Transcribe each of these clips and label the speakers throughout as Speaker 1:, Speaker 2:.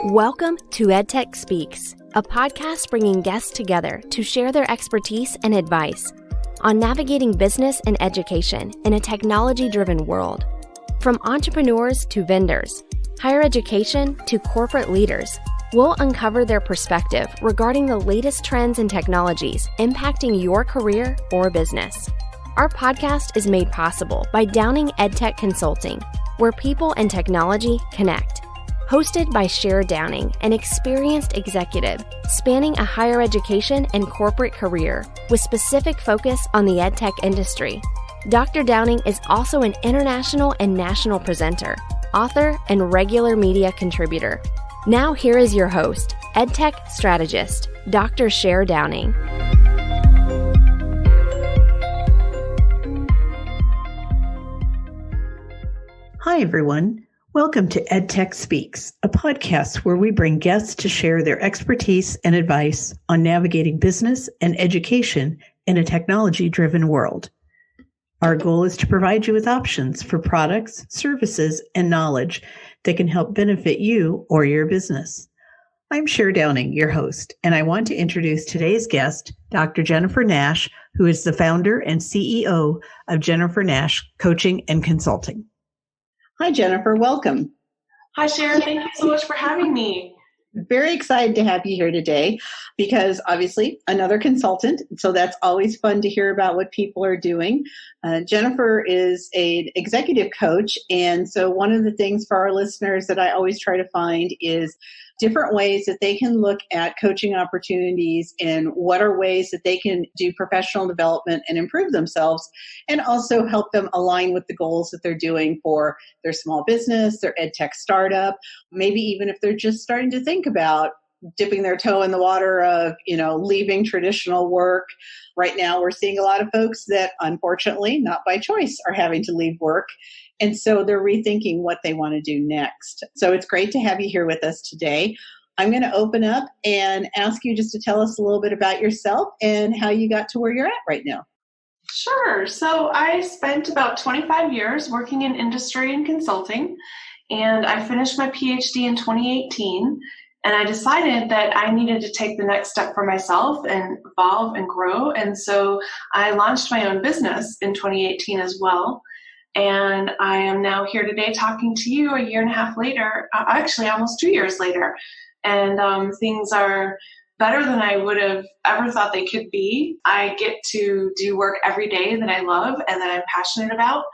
Speaker 1: Welcome to EdTech Speaks, a podcast bringing guests together to share their expertise and advice on navigating business and education in a technology-driven world. From entrepreneurs to vendors, higher education to corporate leaders, we'll uncover their perspective regarding the latest trends and technologies impacting your career or business. Our podcast is made possible by Downing EdTech Consulting, where people and technology connect. Hosted by Cher Downing, an experienced executive spanning a higher education and corporate career with specific focus on the EdTech industry. Dr. Downing is also an international and national presenter, author, and regular media contributor. Now here is your host, EdTech strategist, Dr. Cher Downing.
Speaker 2: Hi, everyone. Welcome to EdTech Speaks, a podcast where we bring guests to share their expertise and advice on navigating business and education in a technology-driven world. Our goal is to provide you with options for products, services, and knowledge that can help benefit you or your business. I'm Cher Downing, your host, and I want to introduce today's guest, Dr. Jennifer Nash, who is the founder and CEO of Jennifer Nash Coaching and Consulting. Hi, Jennifer. Welcome.
Speaker 3: Hi, Cher. Thank you so much for having me.
Speaker 2: Very excited to have you here today because obviously another consultant. So that's always fun to hear about what people are doing. Jennifer is an executive coach. And so one of the things for our listeners that I always try to find is different ways that they can look at coaching opportunities and what are ways that they can do professional development and improve themselves and also help them align with the goals that they're doing for their small business, their EdTech startup, maybe even if they're just starting to think about dipping their toe in the water of, leaving traditional work. Right now, we're seeing a lot of folks that unfortunately, not by choice, are having to leave work. And so they're rethinking what they want to do next. So it's great to have you here with us today. I'm going to open up and ask you just to tell us a little bit about yourself and how you got to where you're at right now.
Speaker 3: Sure. So I spent about 25 years working in industry and consulting, and I finished my PhD in 2018. And I decided that I needed to take the next step for myself and evolve and grow. And so I launched my own business in 2018 as well. And I am now here today talking to you a year and a half later, actually almost 2 years later. And things are better than I would have ever thought they could be. I get to do work every day that I love and that I'm passionate about.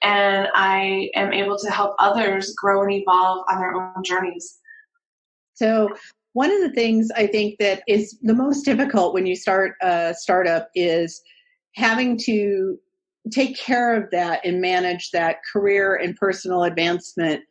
Speaker 3: And I am able to help others grow and evolve on their own journeys.
Speaker 2: So one of the things I think that is the most difficult when you start a startup is having to take care of that and manage that career and personal advancement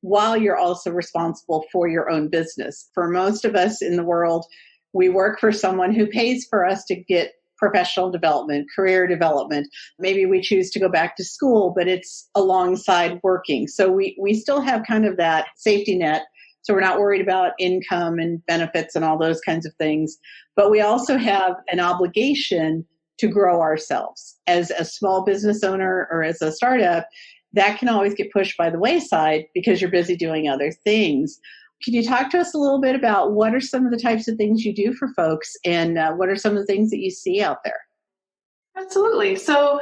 Speaker 2: while you're also responsible for your own business. For most of us in the world, we work for someone who pays for us to get professional development, career development. Maybe we choose to go back to school, but it's alongside working. So we still have kind of that safety net. So we're not worried about income and benefits and all those kinds of things. But we also have an obligation to grow ourselves. As a small business owner or as a startup, that can always get pushed by the wayside because you're busy doing other things. Can you talk to us a little bit about what are some of the types of things you do for folks and what are some of the things that you see out there?
Speaker 3: Absolutely. So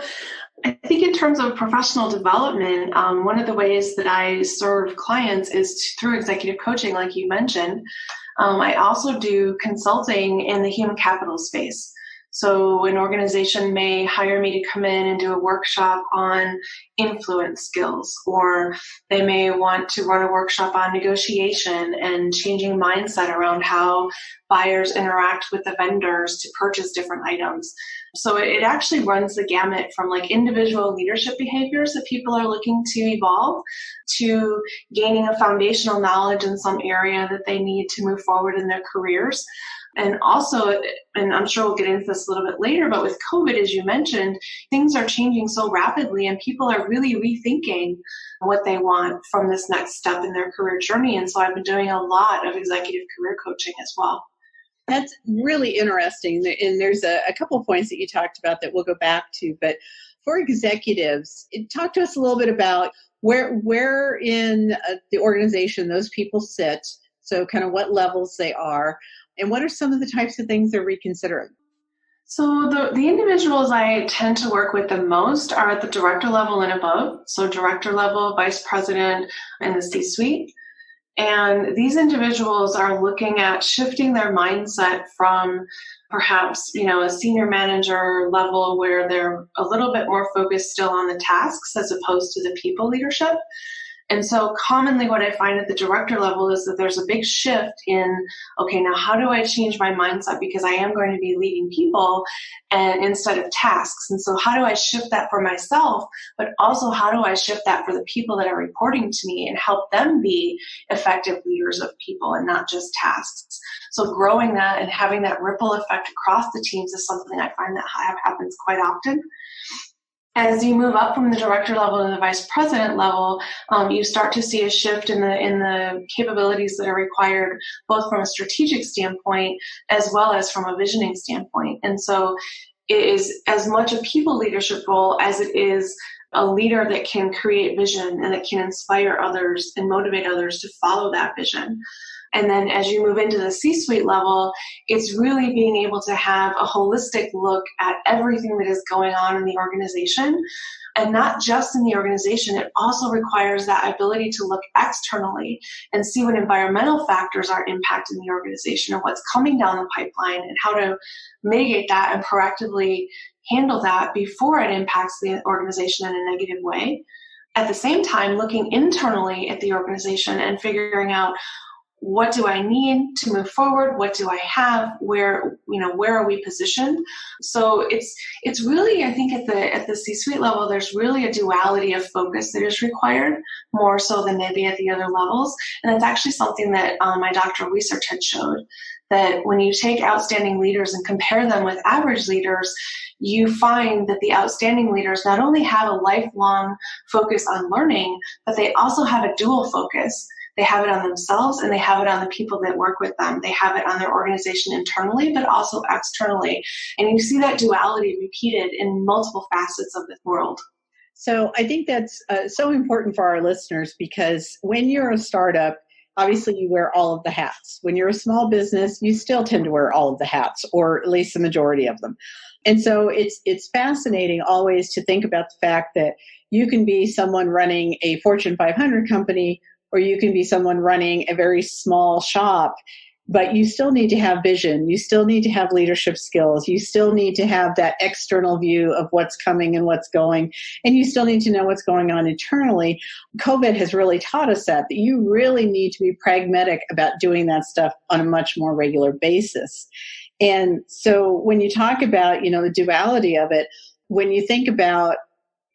Speaker 3: I think in terms of professional development, one of the ways that I serve clients is through executive coaching, like you mentioned. I also do consulting in the human capital space. So an organization may hire me to come in and do a workshop on influence skills, or they may want to run a workshop on negotiation and changing mindset around how buyers interact with the vendors to purchase different items. So it actually runs the gamut from like individual leadership behaviors that people are looking to evolve to gaining a foundational knowledge in some area that they need to move forward in their careers. And also, and I'm sure we'll get into this a little bit later, but with COVID, as you mentioned, things are changing so rapidly and people are really rethinking what they want from this next step in their career journey. And so I've been doing a lot of executive career coaching as well.
Speaker 2: That's really interesting. And there's a couple of points that you talked about that we'll go back to. But for executives, talk to us a little bit about where in the organization those people sit, so kind of what levels they are, and what are some of the types of things they're reconsidering?
Speaker 3: So the individuals I tend to work with the most are at the director level and above. So director level, vice president, and the C-suite. And these individuals are looking at shifting their mindset from perhaps, a senior manager level where they're a little bit more focused still on the tasks as opposed to the people leadership. And so commonly what I find at the director level is that there's a big shift in, okay, now how do I change my mindset because I am going to be leading people and instead of tasks. And so how do I shift that for myself, but also how do I shift that for the people that are reporting to me and help them be effective leaders of people and not just tasks. So growing that and having that ripple effect across the teams is something I find that happens quite often. As you move up from the director level to the vice president level, you start to see a shift in the capabilities that are required, both from a strategic standpoint as well as from a visioning standpoint. And so it is as much a people leadership role as it is a leader that can create vision and that can inspire others and motivate others to follow that vision. And then as you move into the C-suite level, it's really being able to have a holistic look at everything that is going on in the organization. And not just in the organization, it also requires that ability to look externally and see what environmental factors are impacting the organization and what's coming down the pipeline and how to mitigate that and proactively handle that before it impacts the organization in a negative way. At the same time, looking internally at the organization and figuring out, what do I need to move forward? What do I have? Where are we positioned? So it's really, I think at the C-suite level, there's really a duality of focus that is required more so than maybe at the other levels. And it's actually something that my doctoral research had showed, that when you take outstanding leaders and compare them with average leaders, you find that the outstanding leaders not only have a lifelong focus on learning, but they also have a dual focus. They have it on themselves and they have it on the people that work with them. They have it on their organization internally, but also externally. And you see that duality repeated in multiple facets of the world.
Speaker 2: So I think that's so important for our listeners, because when you're a startup, obviously you wear all of the hats. When you're a small business, you still tend to wear all of the hats, or at least the majority of them. And so it's fascinating always to think about the fact that you can be someone running a Fortune 500 company, or you can be someone running a very small shop, but you still need to have vision. You still need to have leadership skills. You still need to have that external view of what's coming and what's going. And you still need to know what's going on internally. COVID has really taught us that you really need to be pragmatic about doing that stuff on a much more regular basis. And so when you talk about, the duality of it, when you think about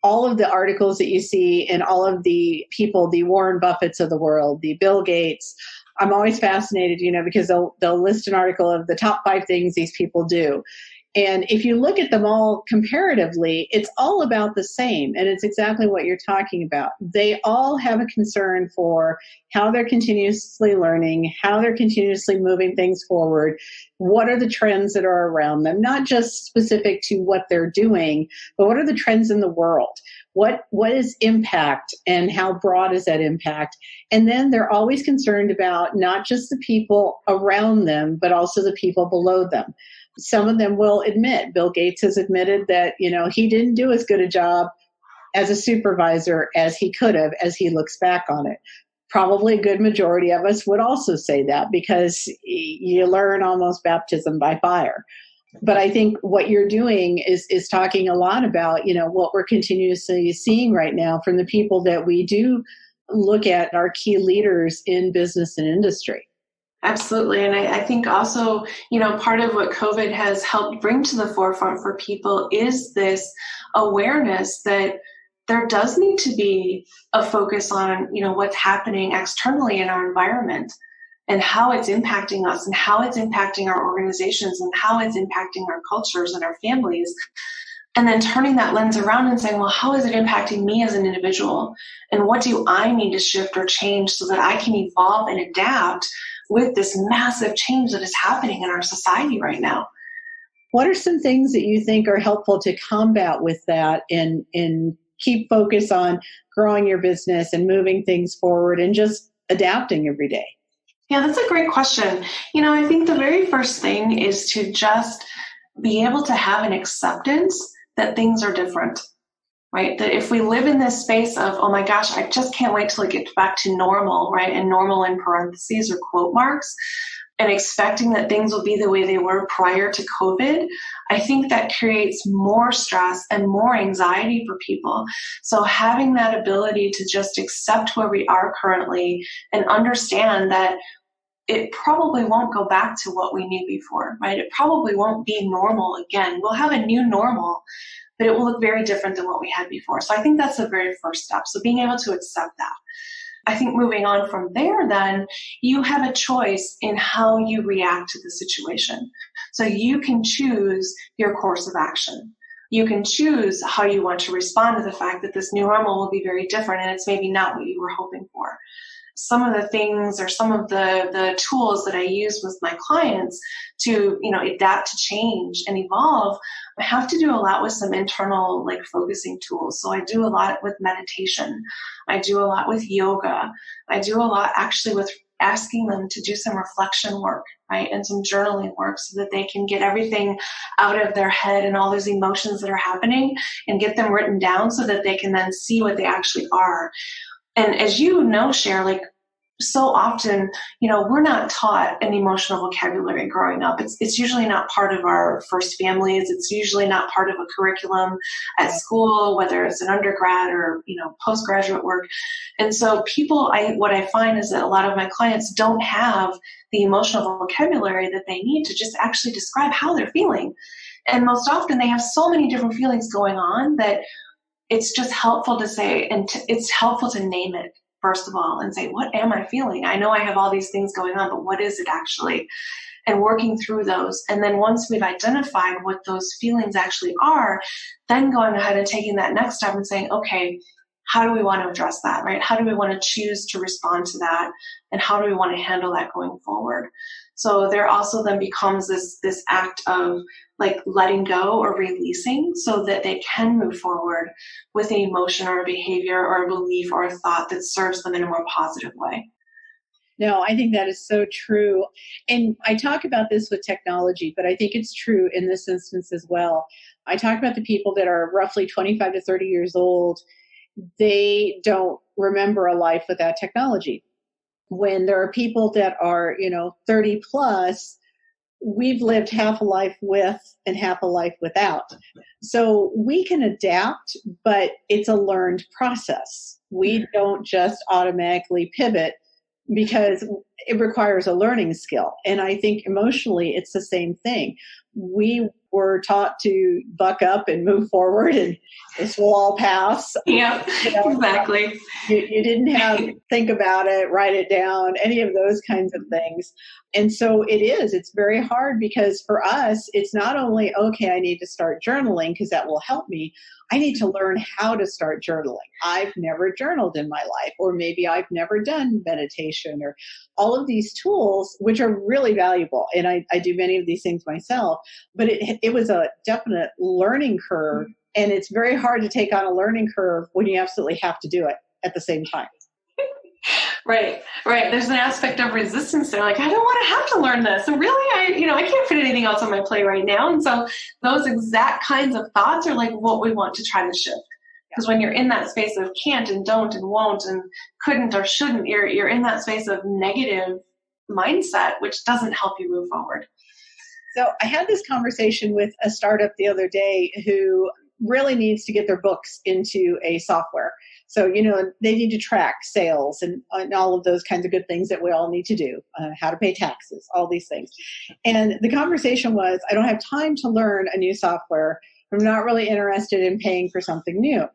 Speaker 2: all of the articles that you see and all of the people, the Warren Buffetts of the world, the Bill Gates, I'm always fascinated, because they'll list an article of the top 5 things these people do. And if you look at them all comparatively, it's all about the same. And it's exactly what you're talking about. They all have a concern for how they're continuously learning, how they're continuously moving things forward. What are the trends that are around them? Not just specific to what they're doing, but what are the trends in the world? What is impact and how broad is that impact? And then they're always concerned about not just the people around them, but also the people below them. Some of them will admit, Bill Gates has admitted that, he didn't do as good a job as a supervisor as he could have as he looks back on it. Probably a good majority of us would also say that, because you learn almost baptism by fire. But I think what you're doing is talking a lot about, what we're continuously seeing right now from the people that we do look at, our key leaders in business and industry.
Speaker 3: Absolutely. And I think also, part of what COVID has helped bring to the forefront for people is this awareness that there does need to be a focus on, what's happening externally in our environment and how it's impacting us and how it's impacting our organizations and how it's impacting our cultures and our families. And then turning that lens around and saying, well, how is it impacting me as an individual? And what do I need to shift or change so that I can evolve and adapt with this massive change that is happening in our society right now?
Speaker 2: What are some things that you think are helpful to combat with that in keep focus on growing your business and moving things forward and just adapting every day?
Speaker 3: Yeah, that's a great question. I think the very first thing is to just be able to have an acceptance that things are different, right? That if we live in this space of, oh my gosh, I just can't wait till it gets back to normal, right? And normal in parentheses or quote marks, and expecting that things will be the way they were prior to COVID, I think that creates more stress and more anxiety for people. So having that ability to just accept where we are currently and understand that it probably won't go back to what we knew before, right? It probably won't be normal again. We'll have a new normal, but it will look very different than what we had before. So I think that's the very first step. So being able to accept that. I think moving on from there, then you have a choice in how you react to the situation. So you can choose your course of action. You can choose how you want to respond to the fact that this new normal will be very different and it's maybe not what you were hoping for. Some of the things or some of the tools that I use with my clients to, adapt to change and evolve, I have to do a lot with some internal focusing tools. So I do a lot with meditation. I do a lot with yoga. I do a lot actually with asking them to do some reflection work, right? And some journaling work so that they can get everything out of their head and all those emotions that are happening and get them written down so that they can then see what they actually are. And as you know, Cher, so often, we're not taught an emotional vocabulary growing up. It's usually not part of our first families. It's usually not part of a curriculum at school, whether it's an undergrad or, postgraduate work. And so what I find is that a lot of my clients don't have the emotional vocabulary that they need to just actually describe how they're feeling. And most often they have so many different feelings going on that it's just helpful to say, and it's helpful to name it, first of all, and say, what am I feeling? I know I have all these things going on, but what is it actually? And working through those. And then once we've identified what those feelings actually are, then going ahead and taking that next step and saying, okay, how do we want to address that, right? How do we want to choose to respond to that? And how do we want to handle that going forward? So there also then becomes this act of letting go or releasing so that they can move forward with an emotion or a behavior or a belief or a thought that serves them in a more positive way.
Speaker 2: No, I think that is so true. And I talk about this with technology, but I think it's true in this instance as well. I talk about the people that are roughly 25 to 30 years old. They don't remember a life without technology. When there are people that are, 30 plus, we've lived half a life with and half a life without. So we can adapt, but it's a learned process. We don't just automatically pivot because it requires a learning skill. And I think emotionally, it's the same thing. We were taught to buck up and move forward, and this will all pass.
Speaker 3: Yeah, exactly.
Speaker 2: You didn't have to think about it, write it down, any of those kinds of things. And so it's very hard because for us, it's not only, okay, I need to start journaling because that will help me. I need to learn how to start journaling. I've never journaled in my life, or maybe I've never done meditation, or all of these tools, which are really valuable. And I do many of these things myself, but it was a definite learning curve. And it's very hard to take on a learning curve when you absolutely have to do it at the same time.
Speaker 3: Right. There's an aspect of resistance there. I don't want to have to learn this. And really, I can't fit anything else on my plate right now. And so those exact kinds of thoughts are what we want to try to shift. Because when you're in that space of can't and don't and won't and couldn't or shouldn't, you're in that space of negative mindset, which doesn't help you move forward.
Speaker 2: So I had this conversation with a startup the other day who really needs to get their books into a software. So, they need to track sales and all of those kinds of good things that we all need to do, how to pay taxes, all these things. And the conversation was, I don't have time to learn a new software. I'm not really interested in paying for something new.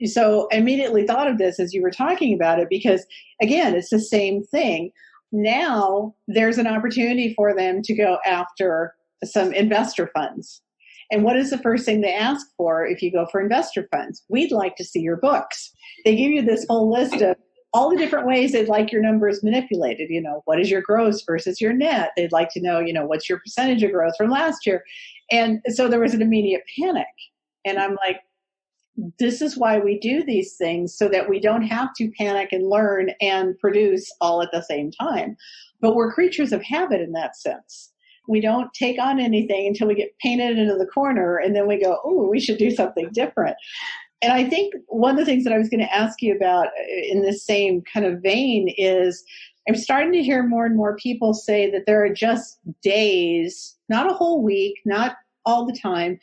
Speaker 2: So I immediately thought of this as you were talking about it, because again, it's the same thing. Now there's an opportunity for them to go after some investor funds. And what is the first thing they ask for if you go for investor funds? We'd like to see your books. They give you this whole list of all the different ways they'd like your numbers manipulated. What is your gross versus your net? They'd like to know, what's your percentage of growth from last year? And so there was an immediate panic. And I'm like, this is why we do these things, so that we don't have to panic and learn and produce all at the same time. But we're creatures of habit in that sense. We don't take on anything until we get painted into the corner, and then we go, oh, we should do something different. And I think one of the things that I was going to ask you about in this same kind of vein is I'm starting to hear more and more people say that there are just days, not a whole week, not all the time,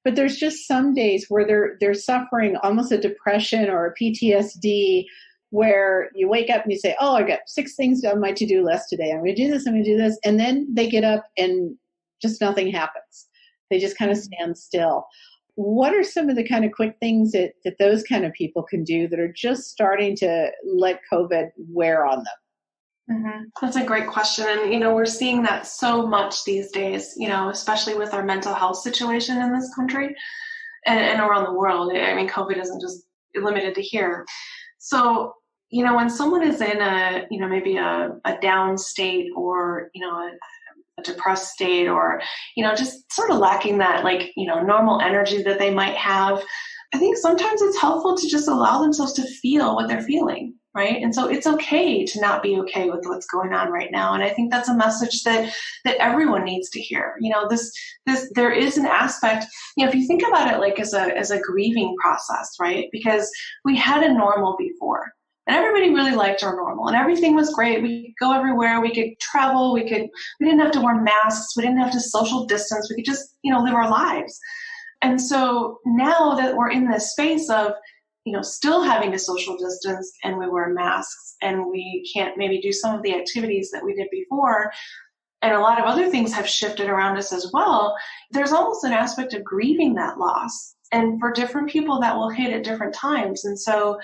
Speaker 2: but there's just some days where they're suffering almost a depression or a PTSD, where you wake up and you say, oh, I got 6 things on my to-do list today. I'm going to do this, I'm going to do this. And then they get up and just nothing happens. They just kind of stand still. What are some of the kind of quick things that those kind of people can do that are just starting to let COVID wear on them?
Speaker 3: Mm-hmm. That's a great question. And, we're seeing that so much these days, especially with our mental health situation in this country and around the world. I mean, COVID isn't just limited to here. So, when someone is in maybe a down state, or, a depressed state, or, just sort of lacking that, normal energy that they might have, I think sometimes it's helpful to just allow themselves to feel what they're feeling, right? And so it's okay to not be okay with what's going on right now. And I think that's a message that everyone needs to hear. There is an aspect, if you think about it as a grieving process, right? Because we had a normal before. And everybody really liked our normal, and everything was great. We could go everywhere. We could travel. We didn't have to wear masks. We didn't have to social distance. We could just, live our lives. And so now that we're in this space of, still having to social distance, and we wear masks, and we can't maybe do some of the activities that we did before, and a lot of other things have shifted around us as well, there's almost an aspect of grieving that loss. And for different people, that will hit at different times. And so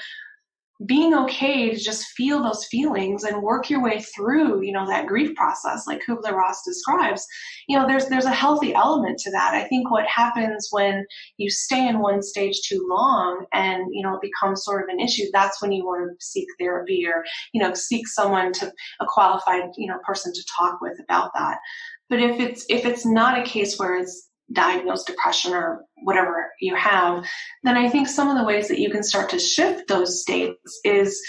Speaker 3: being okay to just feel those feelings and work your way through, that grief process, like Kubler-Ross describes, there's a healthy element to that. I think what happens when you stay in one stage too long and, it becomes sort of an issue, that's when you want to seek therapy, or, seek someone a qualified, person to talk with about that. But if it's not a case where it's diagnosed depression or whatever you have, then I think some of the ways that you can start to shift those states is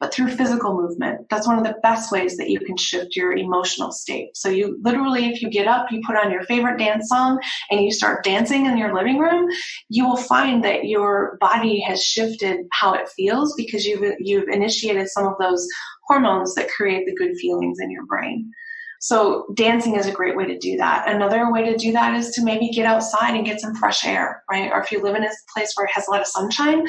Speaker 3: through physical movement. That's one of the best ways that you can shift your emotional state. So you literally, if you get up, you put on your favorite dance song and you start dancing in your living room, you will find that your body has shifted how it feels, because you've initiated some of those hormones that create the good feelings in your brain. So dancing is a great way to do that. Another way to do that is to maybe get outside and get some fresh air, right? Or if you live in a place where it has a lot of sunshine,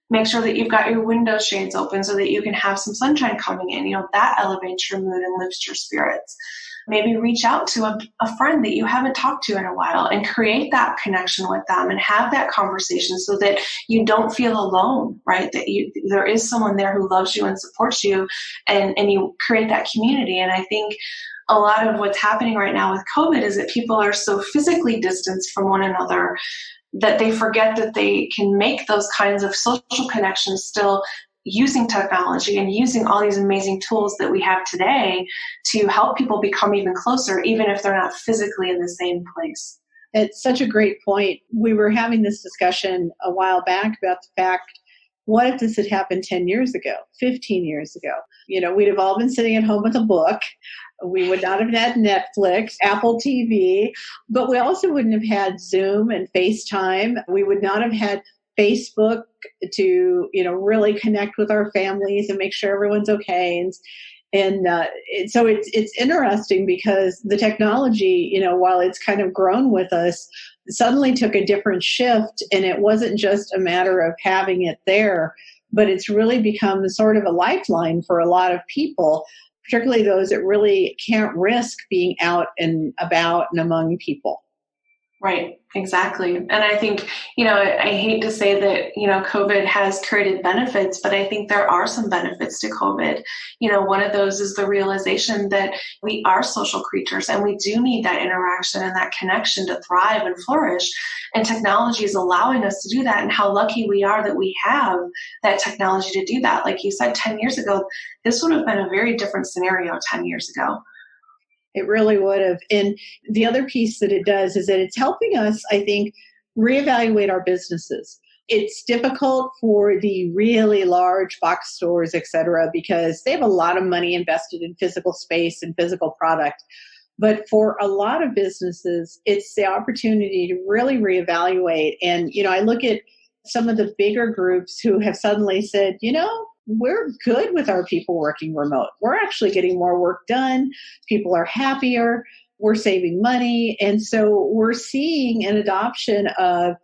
Speaker 3: make sure that you've got your window shades open so that you can have some sunshine coming in. That elevates your mood and lifts your spirits. Maybe reach out to a friend that you haven't talked to in a while and create that connection with them and have that conversation so that you don't feel alone, right? That there is someone there who loves you and supports you, and you create that community. And I think a lot of what's happening right now with COVID is that people are so physically distanced from one another that they forget that they can make those kinds of social connections still using technology and using all these amazing tools that we have today to help people become even closer, even if they're not physically in the same place.
Speaker 2: It's such a great point. We were having this discussion a while back about the fact, what if this had happened 10 years ago, 15 years ago? We'd have all been sitting at home with a book. We would not have had Netflix, Apple TV, but we also wouldn't have had Zoom and FaceTime. We would not have had Facebook to, really connect with our families and make sure everyone's okay. And so it's interesting because the technology, while it's kind of grown with us, suddenly took a different shift, and it wasn't just a matter of having it there, but it's really become sort of a lifeline for a lot of people, particularly those that really can't risk being out and about and among people.
Speaker 3: Right, exactly. And I think, I hate to say that, COVID has created benefits, but I think there are some benefits to COVID. One of those is the realization that we are social creatures and we do need that interaction and that connection to thrive and flourish. And technology is allowing us to do that, and how lucky we are that we have that technology to do that. Like you said, 10 years ago, this would have been a very different scenario 10 years ago.
Speaker 2: It really would have. And the other piece that it does is that it's helping us, I think, reevaluate our businesses. It's difficult for the really large box stores, et cetera, because they have a lot of money invested in physical space and physical product. But for a lot of businesses, it's the opportunity to really reevaluate. And, I look at some of the bigger groups who have suddenly said, we're good with our people working remote. We're actually getting more work done. People are happier. We're saving money. And so we're seeing an adoption of,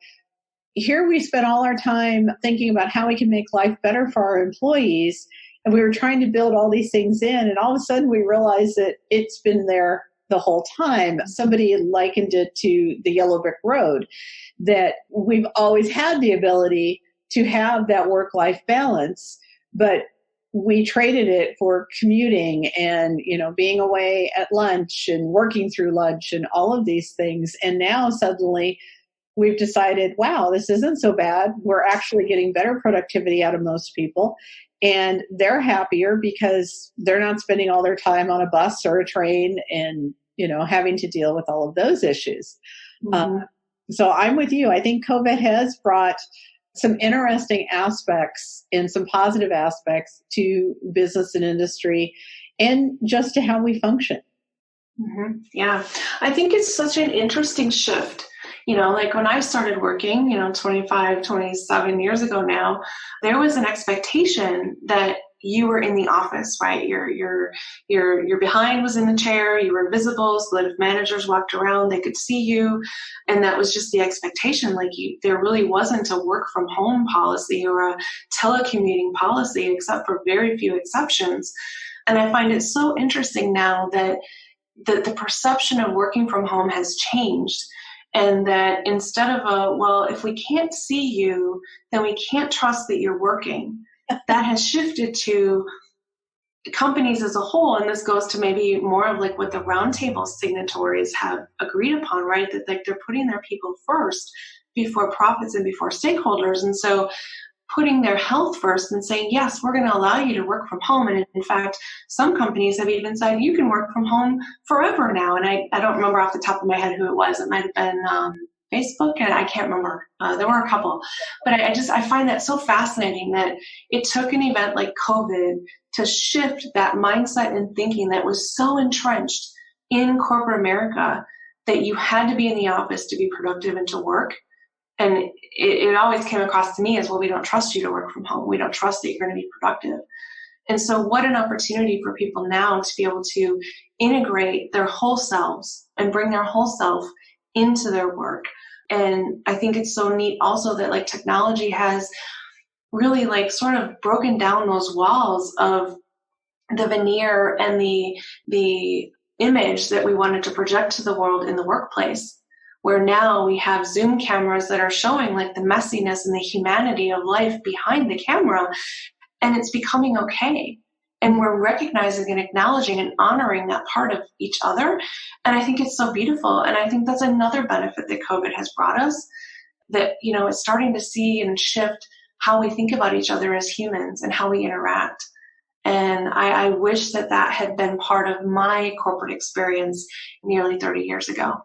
Speaker 2: here we spent all our time thinking about how we can make life better for our employees. And we were trying to build all these things in. And all of a sudden we realized that it's been there the whole time. Somebody likened it to the yellow brick road, that we've always had the ability to have that work-life balance, but we traded it for commuting and, being away at lunch and working through lunch and all of these things. And now suddenly we've decided, wow, this isn't so bad. We're actually getting better productivity out of most people. And they're happier because they're not spending all their time on a bus or a train and, having to deal with all of those issues. Mm-hmm. So I'm with you. I think COVID has brought some interesting aspects and some positive aspects to business and industry and just to how we function.
Speaker 3: Mm-hmm. Yeah, I think it's such an interesting shift. Like when I started working, 25, 27 years ago now, there was an expectation that you were in the office, right? Your behind was in the chair, you were visible so that if managers walked around, they could see you. And that was just the expectation. There really wasn't a work from home policy or a telecommuting policy, except for very few exceptions. And I find it so interesting now that the perception of working from home has changed. And that instead of if we can't see you, then we can't trust that you're working. That has shifted to companies as a whole. And this goes to maybe more of what the roundtable signatories have agreed upon, right? That they're putting their people first before profits and before stakeholders. And so putting their health first and saying, yes, we're going to allow you to work from home. And in fact, some companies have even said you can work from home forever now. And I don't remember off the top of my head who it was. It might have been Facebook, and I can't remember. There were a couple. But I find that so fascinating that it took an event like COVID to shift that mindset and thinking that was so entrenched in corporate America that you had to be in the office to be productive and to work. And it always came across to me as, well, we don't trust you to work from home. We don't trust that you're going to be productive. And so what an opportunity for people now to be able to integrate their whole selves and bring their whole self into their work. And I think it's so neat also that technology has really sort of broken down those walls of the veneer and the image that we wanted to project to the world in the workplace. Where now we have Zoom cameras that are showing the messiness and the humanity of life behind the camera, and it's becoming okay. And we're recognizing and acknowledging and honoring that part of each other. And I think it's so beautiful. And I think that's another benefit that COVID has brought us, that, it's starting to see and shift how we think about each other as humans and how we interact. And I wish that had been part of my corporate experience nearly 30 years ago.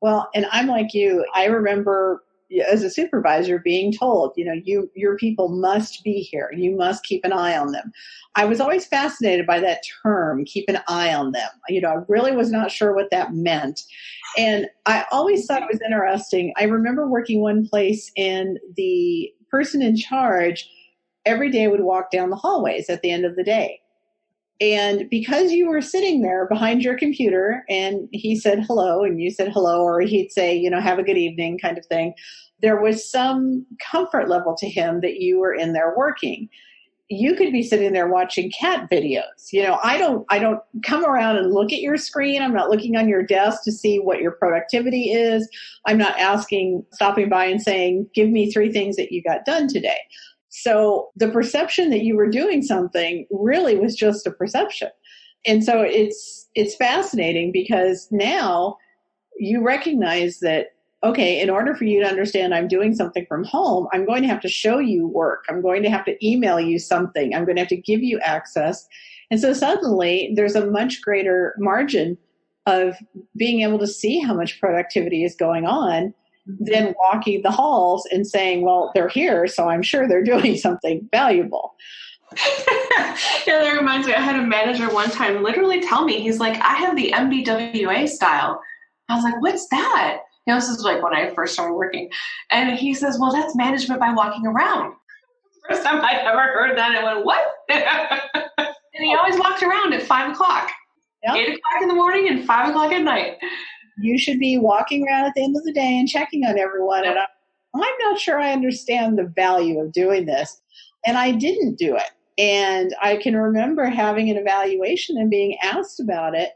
Speaker 2: Well, and I'm like you. I remember as a supervisor being told, your people must be here. You must keep an eye on them. I was always fascinated by that term, keep an eye on them. I really was not sure what that meant. And I always thought it was interesting. I remember working one place and the person in charge every day would walk down the hallways at the end of the day. And because you were sitting there behind your computer and he said hello and you said hello, or he'd say, have a good evening kind of thing, there was some comfort level to him that you were in there working. You could be sitting there watching cat videos. I don't come around and look at your screen. I'm not looking on your desk to see what your productivity is. I'm not stopping by and saying, give me 3 things that you got done today. So the perception that you were doing something really was just a perception. And so it's fascinating because now you recognize that, okay, in order for you to understand I'm doing something from home, I'm going to have to show you work. I'm going to have to email you something. I'm going to have to give you access. And so suddenly there's a much greater margin of being able to see how much productivity is going on. than walking the halls and saying, well, they're here, so I'm sure they're doing something valuable.
Speaker 3: Yeah, that reminds me, I had a manager one time literally tell me, he's like, I have the MBWA style. I was like, what's that? This is like when I first started working. And he says, well, that's management by walking around. First time I'd ever heard that, I went, what? And he always walked around at 5 o'clock, 8 o'clock in the morning and 5 o'clock at night.
Speaker 2: You should be walking around at the end of the day and checking on everyone. And I'm not sure I understand the value of doing this. And I didn't do it. And I can remember having an evaluation and being asked about it.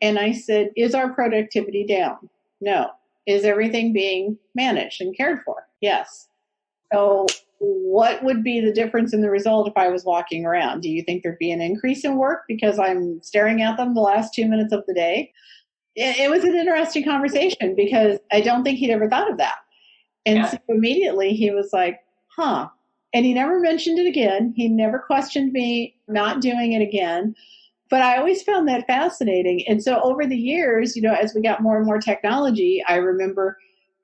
Speaker 2: And I said, is our productivity down? No. Is everything being managed and cared for? Yes. So what would be the difference in the result if I was walking around? Do you think there'd be an increase in work because I'm staring at them the last 2 minutes of the day? It was an interesting conversation because I don't think he'd ever thought of that. And so immediately he was like, huh. And he never mentioned it again. He never questioned me not doing it again. But I always found that fascinating. And so over the years, as we got more and more technology, I remember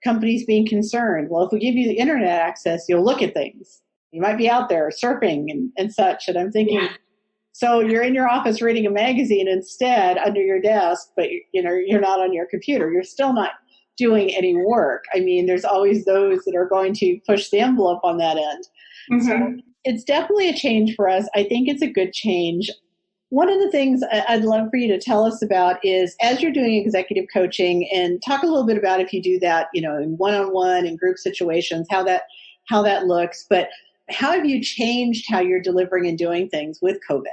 Speaker 2: companies being concerned. Well, if we give you the internet access, you'll look at things. You might be out there surfing and such. And I'm thinking, so you're in your office reading a magazine instead under your desk, but you're not on your computer. You're still not doing any work. I mean, there's always those that are going to push the envelope on that end. Mm-hmm. So it's definitely a change for us. I think it's a good change. One of the things I'd love for you to tell us about is, as you're doing executive coaching, and talk a little bit about if you do that, in one-on-one and group situations, how that looks. But how have you changed how you're delivering and doing things with COVID?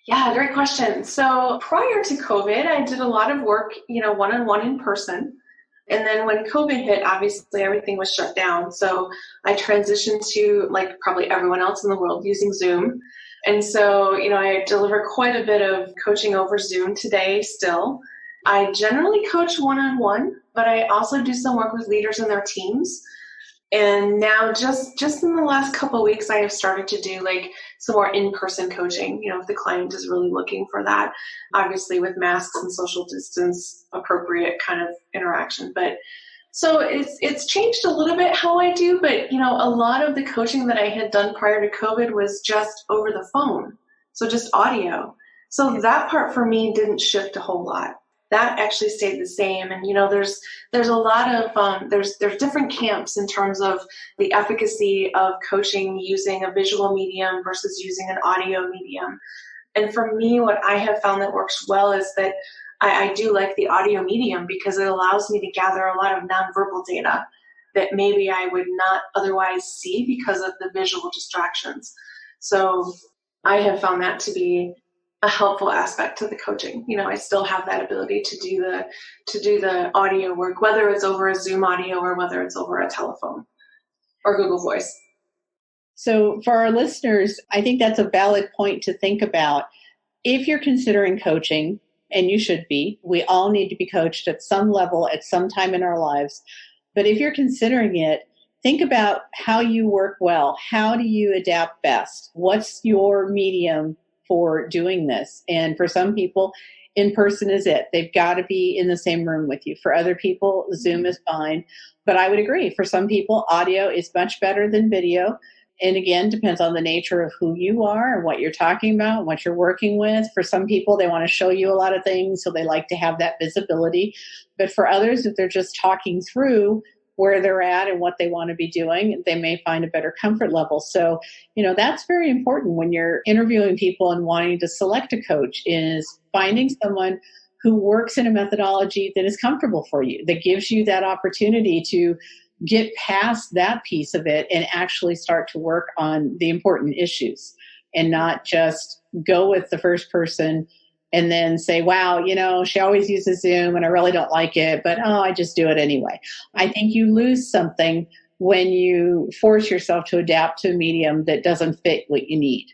Speaker 3: Yeah, great question. So prior to COVID, I did a lot of work, one-on-one in person. And then when COVID hit, obviously everything was shut down. So I transitioned to, like probably everyone else in the world, using Zoom. And so, I deliver quite a bit of coaching over Zoom today still. I generally coach one-on-one, but I also do some work with leaders and their teams. And now just in the last couple of weeks, I have started to do like some more in-person coaching, if the client is really looking for that, obviously with masks and social distance appropriate kind of interaction. But so it's changed a little bit how I do, but a lot of the coaching that I had done prior to COVID was just over the phone. So just audio. So that part for me didn't shift a whole lot. That actually stayed the same. And, there's a lot of, there's different camps in terms of the efficacy of coaching using a visual medium versus using an audio medium. And for me, what I have found that works well is that I do like the audio medium because it allows me to gather a lot of nonverbal data that maybe I would not otherwise see because of the visual distractions. So I have found that to be a helpful aspect to the coaching. I still have that ability to do the audio work, whether it's over a Zoom audio or whether it's over a telephone or Google Voice.
Speaker 2: So for our listeners, I think that's a valid point to think about. If you're considering coaching, and you should be, we all need to be coached at some level at some time in our lives. But if you're considering it, think about how you work well. How do you adapt best? What's your medium for doing this? And for some people, in person is it. They've got to be in the same room with you. For other people, Zoom is fine. But I would agree, for some people, audio is much better than video. And again, depends on the nature of who you are and what you're talking about and what you're working with. For some people, they want to show you a lot of things, so they like to have that visibility. But for others, if they're just talking through where they're at and what they want to be doing, they may find a better comfort level. So, that's very important when you're interviewing people and wanting to select a coach, is finding someone who works in a methodology that is comfortable for you, that gives you that opportunity to get past that piece of it and actually start to work on the important issues, and not just go with the first person and then say, wow, she always uses Zoom and I really don't like it, but I just do it anyway. I think you lose something when you force yourself to adapt to a medium that doesn't fit what you need.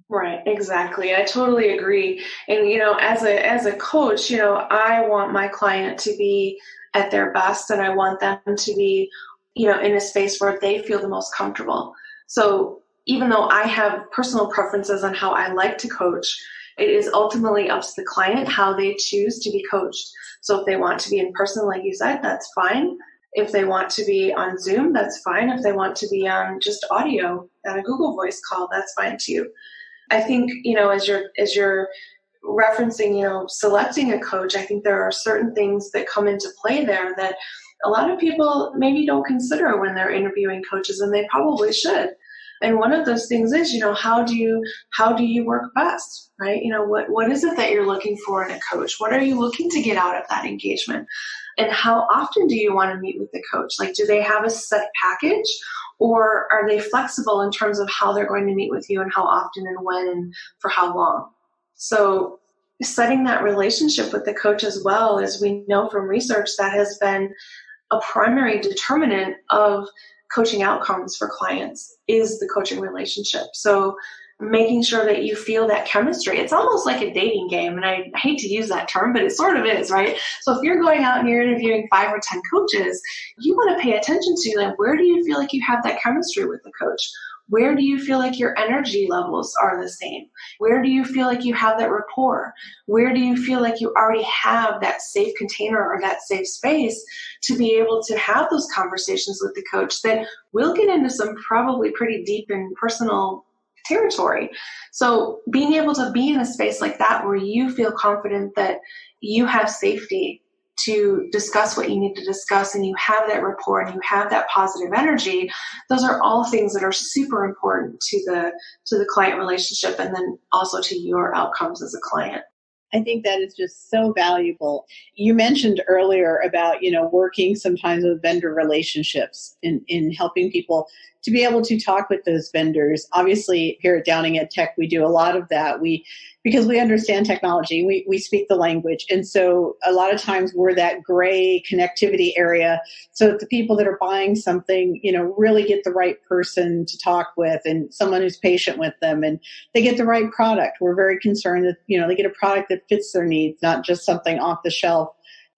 Speaker 3: Right, exactly. I totally agree. And, as a coach, I want my client to be at their best, and I want them to be, in a space where they feel the most comfortable. So even though I have personal preferences on how I like to coach, it is ultimately up to the client how they choose to be coached. So if they want to be in person, like you said, that's fine. If they want to be on Zoom, that's fine. If they want to be on just audio on a Google Voice call, that's fine too. I think, as you're referencing, selecting a coach, I think there are certain things that come into play there that a lot of people maybe don't consider when they're interviewing coaches, and they probably should. And one of those things is, how do you work best, right? What is it that you're looking for in a coach? What are you looking to get out of that engagement? And how often do you want to meet with the coach? Like, do they have a set package, or are they flexible in terms of how they're going to meet with you and how often and when and for how long? So setting that relationship with the coach as well, as we know from research, that has been a primary determinant of coaching outcomes for clients is the coaching relationship. So making sure that you feel that chemistry. It's almost like a dating game, and I hate to use that term, but it sort of is, right? So if you're going out and you're interviewing 5 or 10 coaches, you want to pay attention to, like, where do you feel like you have that chemistry with the coach? Where do you feel like your energy levels are the same? Where do you feel like you have that rapport? Where do you feel like you already have that safe container or that safe space to be able to have those conversations with the coach that will get into some probably pretty deep and personal territory? So being able to be in a space like that where you feel confident that you have safety to discuss what you need to discuss, and you have that rapport and you have that positive energy, those are all things that are super important to the client relationship, and then also to your outcomes as a client.
Speaker 2: I think that is just so valuable. You mentioned earlier about, working sometimes with vendor relationships in helping people to be able to talk with those vendors. Obviously, here at Downing EdTech, we do a lot of that. Because we understand technology, we speak the language. And so a lot of times we're that gray connectivity area so that the people that are buying something, really get the right person to talk with and someone who's patient with them, and they get the right product. We're very concerned that, they get a product that fits their needs, not just something off the shelf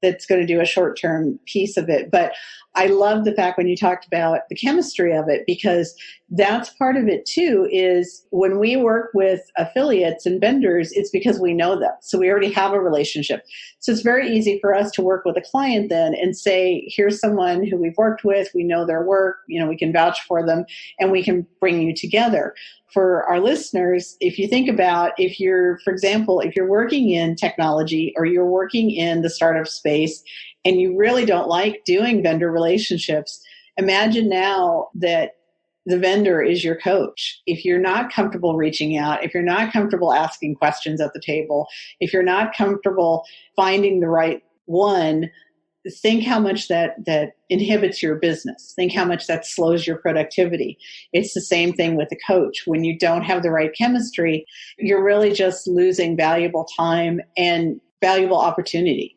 Speaker 2: that's going to do a short-term piece of it. But I love the fact when you talked about the chemistry of it, because that's part of it too, is when we work with affiliates and vendors, it's because we know them. So we already have a relationship. So it's very easy for us to work with a client then and say, here's someone who we've worked with, we know their work, we can vouch for them, and we can bring you together. For our listeners, if you think about, for example, if you're working in technology or you're working in the startup space and you really don't like doing vendor relationships, imagine now that the vendor is your coach. If you're not comfortable reaching out, if you're not comfortable asking questions at the table, if you're not comfortable finding the right one, think how much that inhibits your business. Think how much that slows your productivity. It's the same thing with a coach. When you don't have the right chemistry, you're really just losing valuable time and valuable opportunity.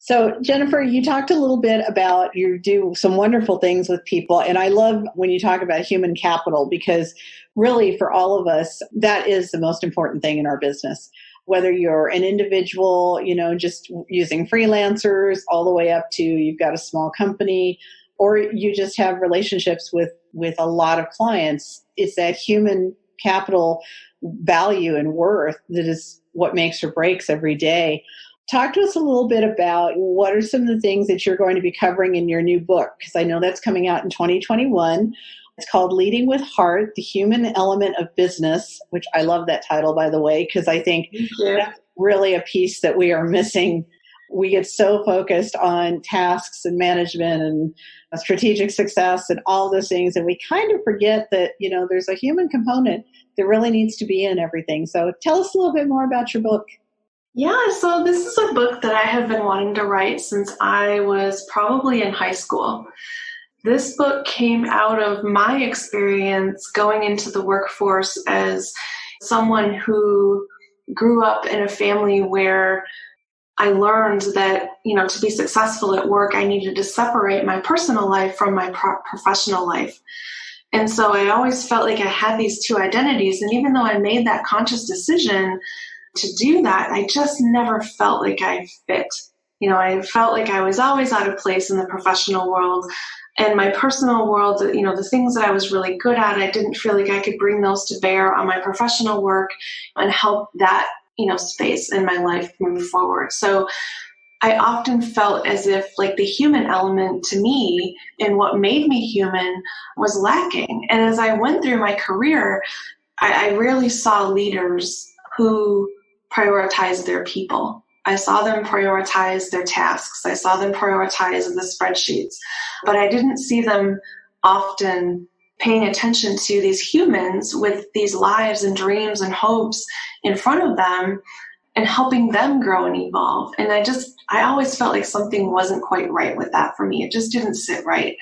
Speaker 2: So, Jennifer, you talked a little bit about you do some wonderful things with people. And I love when you talk about human capital, because really for all of us, that is the most important thing in our business. Whether you're an individual, just using freelancers, all the way up to you've got a small company, or you just have relationships with a lot of clients, it's that human capital value and worth that is what makes or breaks every day. Talk to us a little bit about what are some of the things that you're going to be covering in your new book, because I know that's coming out in 2021. It's called Leading with Heart, The Human Element of Business, which I love that title, by the way, because I think that's really a piece that we are missing. We get so focused on tasks and management and strategic success and all those things, and we kind of forget that, there's a human component that really needs to be in everything. So tell us a little bit more about your book.
Speaker 3: Yeah, so this is a book that I have been wanting to write since I was probably in high school. This book came out of my experience going into the workforce as someone who grew up in a family where I learned that, to be successful at work, I needed to separate my personal life from my professional life. And so I always felt like I had these two identities. And even though I made that conscious decision to do that, I just never felt like I fit. I felt like I was always out of place in the professional world. And my personal world, the things that I was really good at, I didn't feel like I could bring those to bear on my professional work and help that, space in my life move forward. So I often felt as if like the human element to me and what made me human was lacking. And as I went through my career, I rarely saw leaders who prioritized their people. I saw them prioritize their tasks. I saw them prioritize the spreadsheets, but I didn't see them often paying attention to these humans with these lives and dreams and hopes in front of them and helping them grow and evolve. And I always felt like something wasn't quite right with that for me. It just didn't sit right.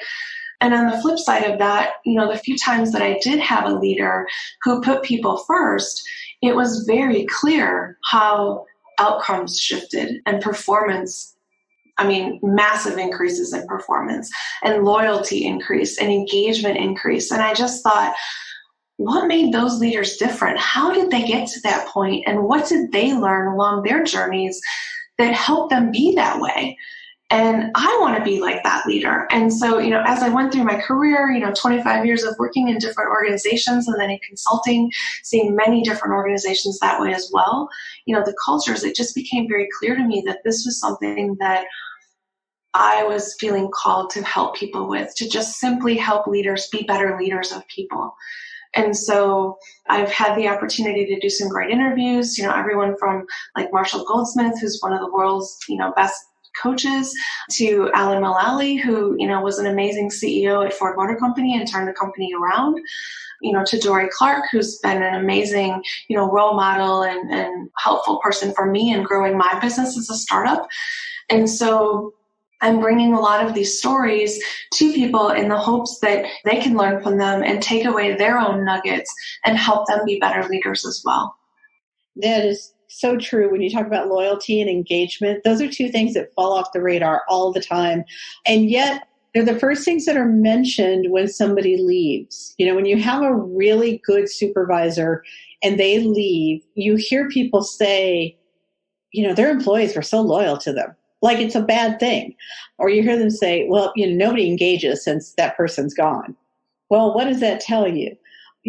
Speaker 3: And on the flip side of that, the few times that I did have a leader who put people first, it was very clear how outcomes shifted and performance. Massive increases in performance and loyalty increased and engagement increased. And I just thought, what made those leaders different? How did they get to that point? And what did they learn along their journeys that helped them be that way? And I want to be like that leader. And so, as I went through my career, 25 years of working in different organizations and then in consulting, seeing many different organizations that way as well, the cultures, it just became very clear to me that this was something that I was feeling called to help people with, to just simply help leaders be better leaders of people. And so I've had the opportunity to do some great interviews, everyone from like Marshall Goldsmith, who's one of the world's, best coaches, to Alan Mulally, who, was an amazing CEO at Ford Motor Company and turned the company around, to Dory Clark, who's been an amazing, role model and helpful person for me in growing my business as a startup. And so I'm bringing a lot of these stories to people in the hopes that they can learn from them and take away their own nuggets and help them be better leaders as well.
Speaker 2: That is so true. When you talk about loyalty and engagement, those are two things that fall off the radar all the time. And yet they're the first things that are mentioned when somebody leaves. When you have a really good supervisor and they leave, you hear people say, their employees were so loyal to them. Like it's a bad thing. Or you hear them say, well, nobody engages since that person's gone. Well, what does that tell you?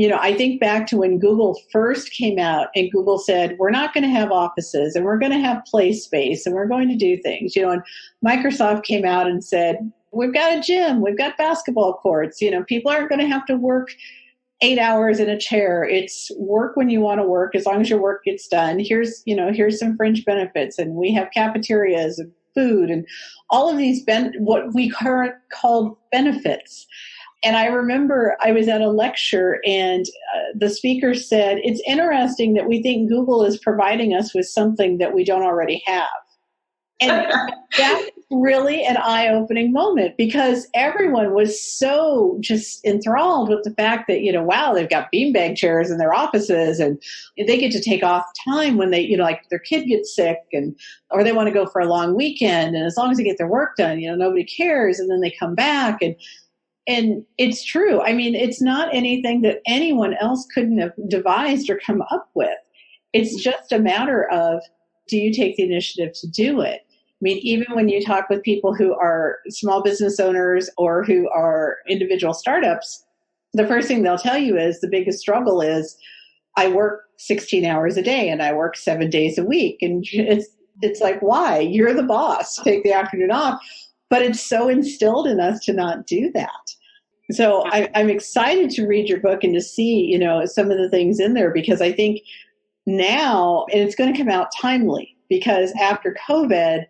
Speaker 2: I think back to when Google first came out and Google said, we're not going to have offices and we're going to have play space and we're going to do things, and Microsoft came out and said, we've got a gym, we've got basketball courts, people aren't going to have to work 8 hours in a chair. It's work when you want to work, as long as your work gets done. Here's some fringe benefits, and we have cafeterias and food and all of these what we called benefits. And I remember I was at a lecture and the speaker said, it's interesting that we think Google is providing us with something that we don't already have. And that's really an eye-opening moment because everyone was so just enthralled with the fact that, wow, they've got beanbag chairs in their offices and they get to take off time when they, like their kid gets sick or they want to go for a long weekend. And as long as they get their work done, nobody cares. And then they come back and it's true. It's not anything that anyone else couldn't have devised or come up with. It's just a matter of, do you take the initiative to do it? Even when you talk with people who are small business owners or who are individual startups, the first thing they'll tell you is the biggest struggle is I work 16 hours a day and I work 7 days a week. And it's like, why? You're the boss. Take the afternoon off. But it's so instilled in us to not do that. So I'm excited to read your book and to see, some of the things in there because I think now, and it's going to come out timely because after COVID,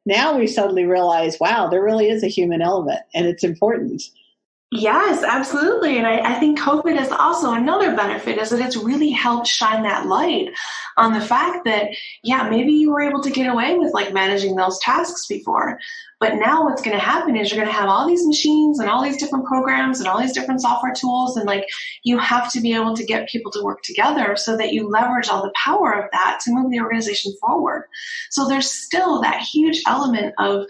Speaker 2: now we suddenly realize, wow, there really is a human element and it's important.
Speaker 3: Yes, absolutely. And I think COVID is also another benefit is that it's really helped shine that light on the fact that, maybe you were able to get away with like managing those tasks before. But now what's going to happen is you're going to have all these machines and all these different programs and all these different software tools. And like you have to be able to get people to work together so that you leverage all the power of that to move the organization forward. So there's still that huge element of,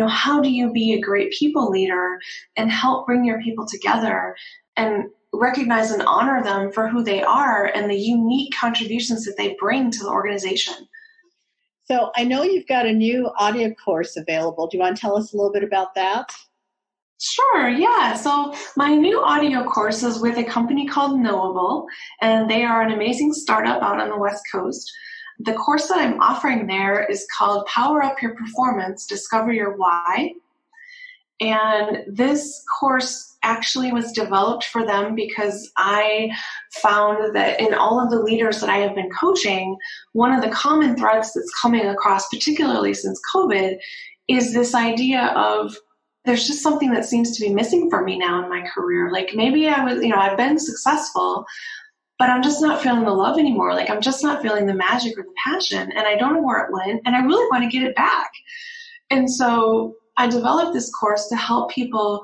Speaker 3: how do you be a great people leader and help bring your people together and recognize and honor them for who they are and the unique contributions that they bring to the organization.
Speaker 2: So I know you've got a new audio course available. Do you want to tell us a little bit about that?
Speaker 3: Sure, yeah. So my new audio course is with a company called Knowable, and they are an amazing startup out on the West Coast. The course that I'm offering there is called Power Up Your Performance, Discover Your Why. And this course actually was developed for them because I found that in all of the leaders that I have been coaching, one of the common threads that's coming across, particularly since COVID, is this idea of there's just something that seems to be missing for me now in my career. Like maybe I've been successful, but I'm just not feeling the love anymore. Like I'm just not feeling the magic or the passion, and I don't know where it went, and I really want to get it back. And so I developed this course to help people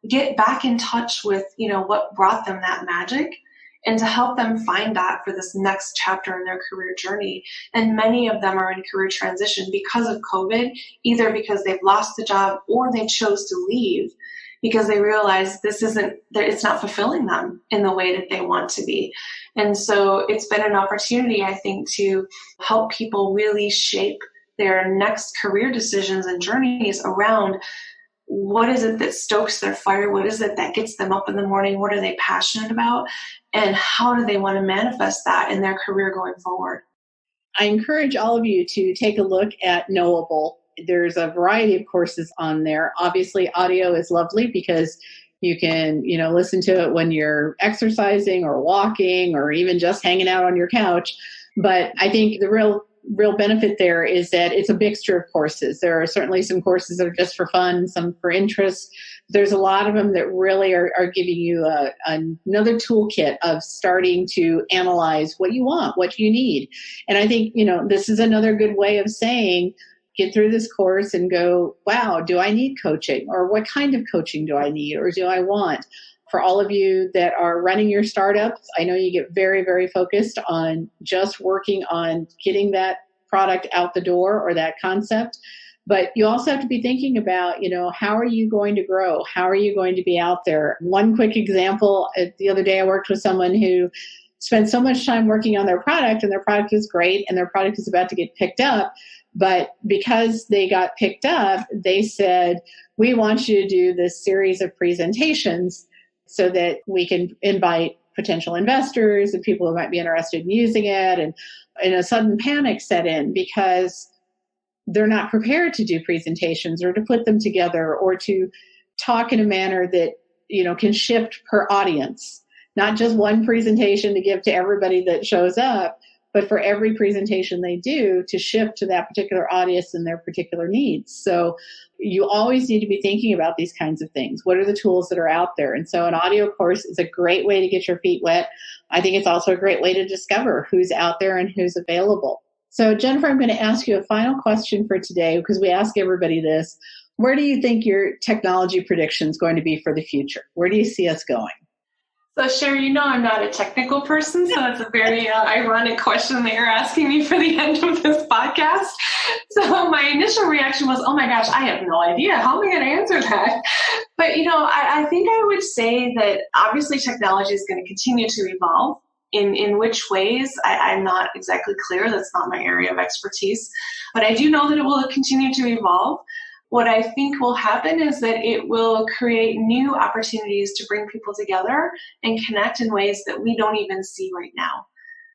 Speaker 3: get back in touch with, what brought them that magic, and to help them find that for this next chapter in their career journey. And many of them are in career transition because of COVID, either because they've lost the job or they chose to leave because they realize it's not fulfilling them in the way that they want to be. And so it's been an opportunity, I think, to help people really shape their next career decisions and journeys around what is it that stokes their fire? What is it that gets them up in the morning? What are they passionate about? And how do they want to manifest that in their career going forward?
Speaker 2: I encourage all of you to take a look at Knowable. There's a variety of courses on there. Obviously, audio is lovely because you can, listen to it when you're exercising or walking or even just hanging out on your couch. But I think the real benefit there is that it's a mixture of courses. There are certainly some courses that are just for fun, some for interest. There's a lot of them that really are giving you another toolkit of starting to analyze what you want, what you need. And I think, this is another good way of saying, get through this course and go, wow, do I need coaching? Or what kind of coaching do I need or do I want? For all of you that are running your startups, I know you get very, very focused on just working on getting that product out the door or that concept. But you also have to be thinking about, how are you going to grow? How are you going to be out there? One quick example, the other day I worked with someone who spent so much time working on their product, and their product is great, and their product is about to get picked up. But because they got picked up, they said, we want you to do this series of presentations so that we can invite potential investors and people who might be interested in using it. And a sudden panic set in because they're not prepared to do presentations or to put them together or to talk in a manner that, can shift per audience. Not just one presentation to give to everybody that shows up, but for every presentation they do to shift to that particular audience and their particular needs. So you always need to be thinking about these kinds of things. What are the tools that are out there? And so an audio course is a great way to get your feet wet. I think it's also a great way to discover who's out there and who's available. So Jennifer, I'm going to ask you a final question for today because we ask everybody this. Where do you think your technology prediction is going to be for the future? Where do you see us going?
Speaker 3: So Sherry, I'm not a technical person, so that's a very ironic question that you're asking me for the end of this podcast. So my initial reaction was, oh my gosh, I have no idea. How am I going to answer that? But, I think I would say that obviously technology is going to continue to evolve. In which ways, I'm not exactly clear. That's not my area of expertise. But I do know that it will continue to evolve. What I think will happen is that it will create new opportunities to bring people together and connect in ways that we don't even see right now.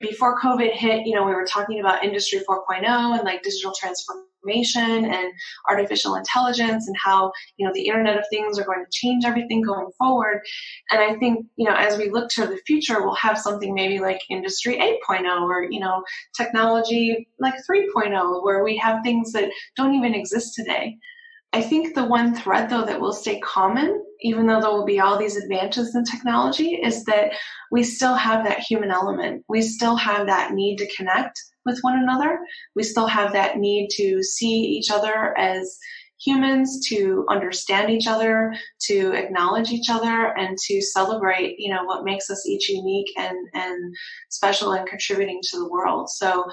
Speaker 3: Before COVID hit, we were talking about Industry 4.0 and like digital transformation and artificial intelligence and how, the Internet of Things are going to change everything going forward. And I think, as we look to the future, we'll have something maybe like Industry 8.0 or, technology like 3.0, where we have things that don't even exist today. I think the one thread, though, that will stay common, even though there will be all these advances in technology, is that we still have that human element. We still have that need to connect with one another. We still have that need to see each other as humans, to understand each other, to acknowledge each other, and to celebrate, what makes us each unique and special and contributing to the world. So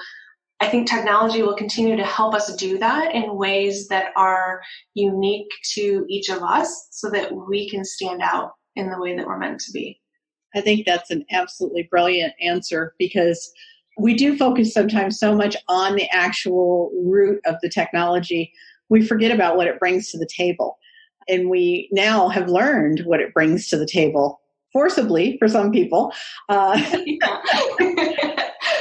Speaker 3: I think technology will continue to help us do that in ways that are unique to each of us so that we can stand out in the way that we're meant to be.
Speaker 2: I think that's an absolutely brilliant answer because we do focus sometimes so much on the actual root of the technology, we forget about what it brings to the table. And we now have learned what it brings to the table, forcibly for some people.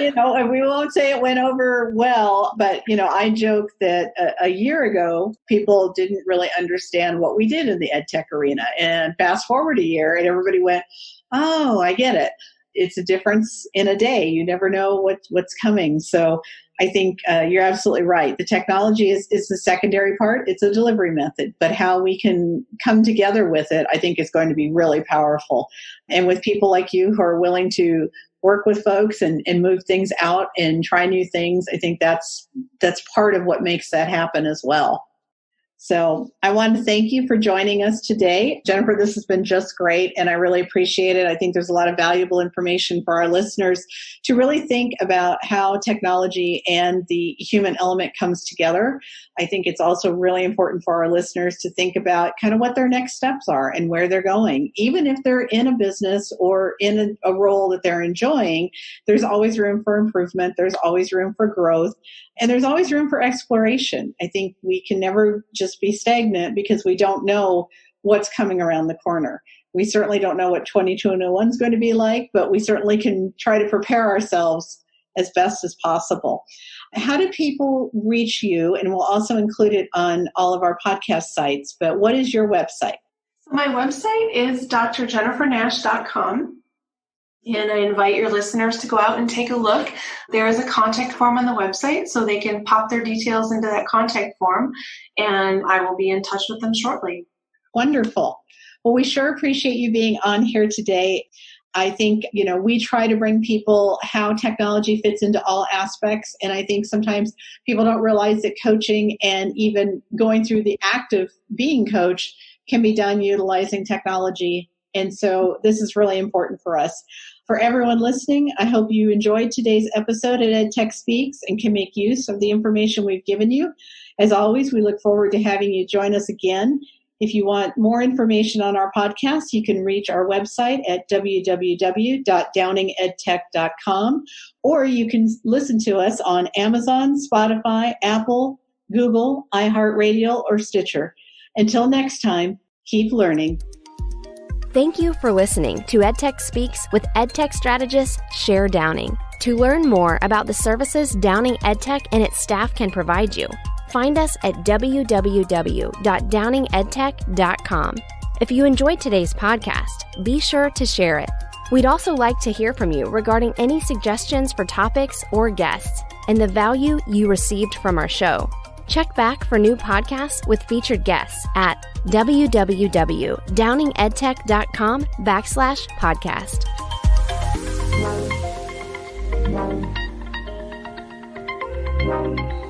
Speaker 2: And we won't say it went over well, but, I joke that a year ago, people didn't really understand what we did in the EdTech arena. And fast forward a year and everybody went, oh, I get it. It's a difference in a day. You never know what's coming. So I think you're absolutely right. The technology is the secondary part. It's a delivery method, but how we can come together with it, I think is going to be really powerful. And with people like you who are willing to work with folks and move things out and try new things, I think that's part of what makes that happen as well. So I want to thank you for joining us today. Jennifer, this has been just great, and I really appreciate it. I think there's a lot of valuable information for our listeners to really think about how technology and the human element comes together. I think it's also really important for our listeners to think about kind of what their next steps are and where they're going. Even if they're in a business or in a role that they're enjoying, there's always room for improvement. There's always room for growth. And there's always room for exploration. I think we can never just be stagnant because we don't know what's coming around the corner. We certainly don't know what 2021 is going to be like, but we certainly can try to prepare ourselves as best as possible. How do people reach you? And we'll also include it on all of our podcast sites, but what is your website?
Speaker 3: So my website is drjennifernash.com. And I invite your listeners to go out and take a look. There is a contact form on the website, so they can pop their details into that contact form, and I will be in touch with them shortly.
Speaker 2: Wonderful. Well, we sure appreciate you being on here today. I think, we try to bring people how technology fits into all aspects. And I think sometimes people don't realize that coaching and even going through the act of being coached can be done utilizing technology. And so this is really important for us. For everyone listening, I hope you enjoyed today's episode at EdTech Speaks and can make use of the information we've given you. As always, we look forward to having you join us again. If you want more information on our podcast, you can reach our website at www.downingedtech.com, or you can listen to us on Amazon, Spotify, Apple, Google, iHeartRadio, or Stitcher. Until next time, keep learning.
Speaker 1: Thank you for listening to EdTech Speaks with EdTech strategist Cher Downing. To learn more about the services Downing EdTech and its staff can provide you, find us at www.downingedtech.com. If you enjoyed today's podcast, be sure to share it. We'd also like to hear from you regarding any suggestions for topics or guests and the value you received from our show. Check back for new podcasts with featured guests at www.downingedtech.com/podcast.